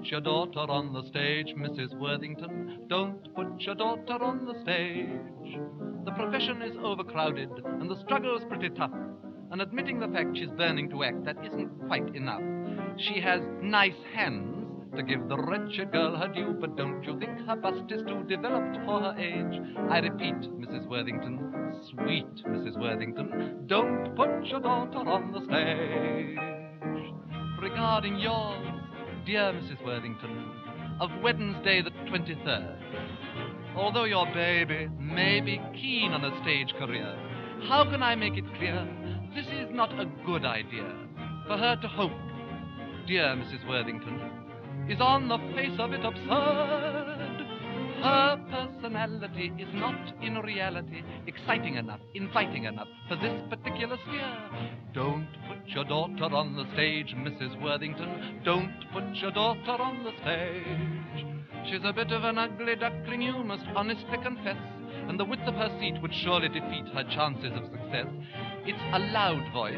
put your daughter on the stage, Mrs. Worthington. Don't put your daughter on the stage. The profession is overcrowded and the struggle's pretty tough. And admitting the fact she's burning to act, that isn't quite enough. She has nice hands to give the wretched girl her due, but don't you think her bust is too developed for her age? I repeat, Mrs. Worthington, sweet Mrs. Worthington, don't put your daughter on the stage. Regarding yours, dear Mrs. Worthington, of Wednesday the 23rd, although your baby may be keen on a stage career, how can I make it clear this is not a good idea for her to hope, dear Mrs. Worthington, is on the face of it absurd. Her personality is not in reality exciting enough, inviting enough for this particular sphere. Don't put your daughter on the stage, Mrs. Worthington. Don't put your daughter on the stage. She's a bit of an ugly duckling, you must honestly confess, and the width of her seat would surely defeat her chances of success. It's a loud voice,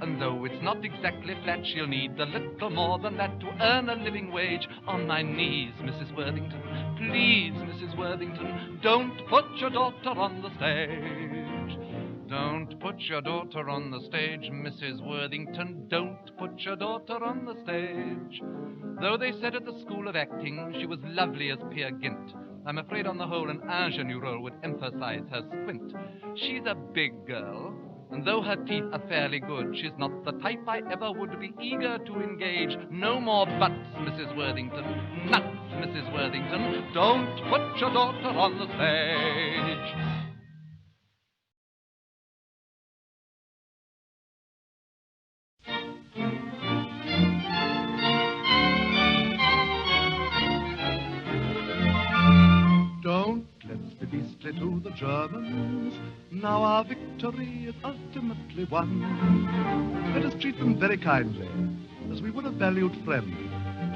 and though it's not exactly flat, she'll need a little more than that to earn a living wage. On my knees, Mrs. Worthington, please, Mrs. Worthington, don't put your daughter on the stage. Don't put your daughter on the stage, Mrs. Worthington, don't put your daughter on the stage. Though they said at the School of Acting she was lovely as Peer Gynt, I'm afraid on the whole an ingenue role would emphasize her squint. She's a big girl, and though her teeth are fairly good, she's not the type I ever would be eager to engage. No more buts, Mrs. Worthington. Nuts, Mrs. Worthington. Don't put your daughter on the stage. Don't let's be beastly to the Germans. Now our victory is ultimately won. Let us treat them very kindly, as we would a valued friend.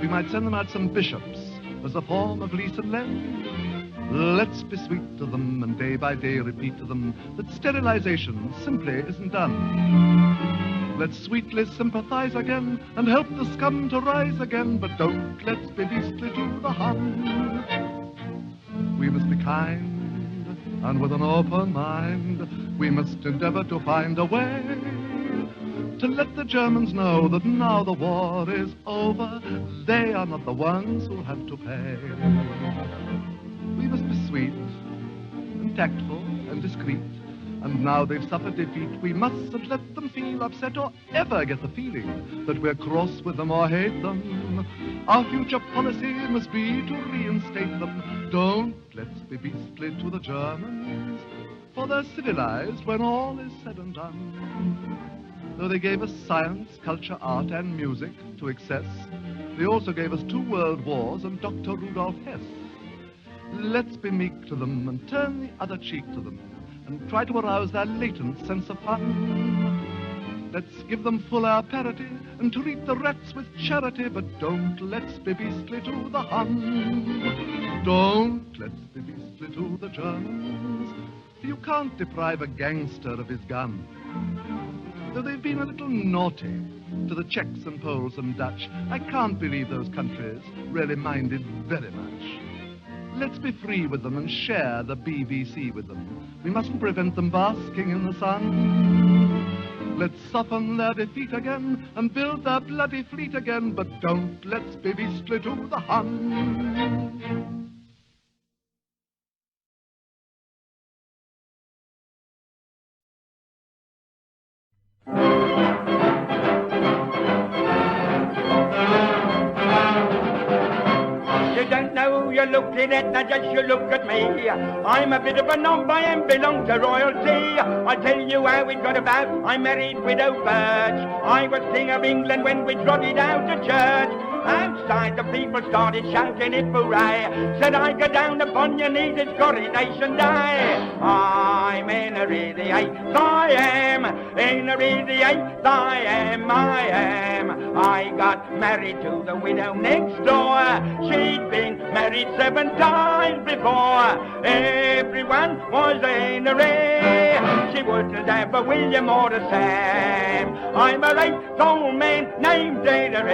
We might send them out some bishops as a form of lease and lend. Let's be sweet to them and day by day repeat to them that sterilization simply isn't done. Let's sweetly sympathize again and help the scum to rise again, but don't let's be beastly to the Hun. We must be kind, and with an open mind, we must endeavor to find a way to let the Germans know that now the war is over, they are not the ones who have to pay. We must be sweet, and tactful, and discreet, and now they've suffered defeat, we mustn't let them feel upset or ever get the feeling that we're cross with them or hate them. Our future policy must be to reinstate them. Don't let's be beastly to the Germans, for they're civilized when all is said and done. Though they gave us science, culture, art, and music to excess, they also gave us 2 world wars and Dr. Rudolf Hess. Let's be meek to them and turn the other cheek to them, and try to arouse their latent sense of fun. Let's give them full air parity and treat the rats with charity, but don't let's be beastly to the Hun. Don't let's be beastly to the Germans, for you can't deprive a gangster of his gun. Though they've been a little naughty to the Czechs and Poles and Dutch, I can't believe those countries really minded very much. Let's be free with them and share the BBC with them. We mustn't prevent them basking in the sun. Let's soften their defeat again and build their bloody fleet again, but don't let's be beastly to the Hun. You don't know who you're looking at, now just you look at me. I'm a bit of a number and belong to royalty. I'll tell you how it got about. I married Widow Birch. I was King of England when we trotted out to church. Outside the people started shouting it hooray. Said I go down upon your knees, it's coronation day. I'm Henry the Eighth, I am. Henry the Eighth, I am. I got married to the widow next door. She'd been married 7 times before. Everyone was Henry. She wouldn't have a William or a Sam. I'm a right old man named Henry.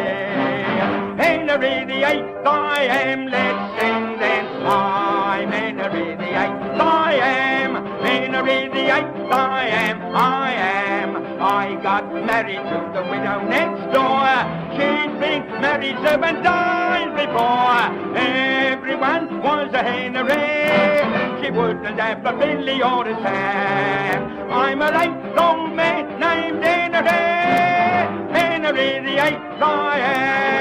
Henry the Eighth I am, let's sing then. I'm Henry the Eighth I am. Henry the Eighth I am, I am. I got married to the widow next door. She'd been married 7 times before. Everyone was a Henry. She wouldn't have a Billy or a Sam. I'm a right old man named Henry. Henry the Eighth I am.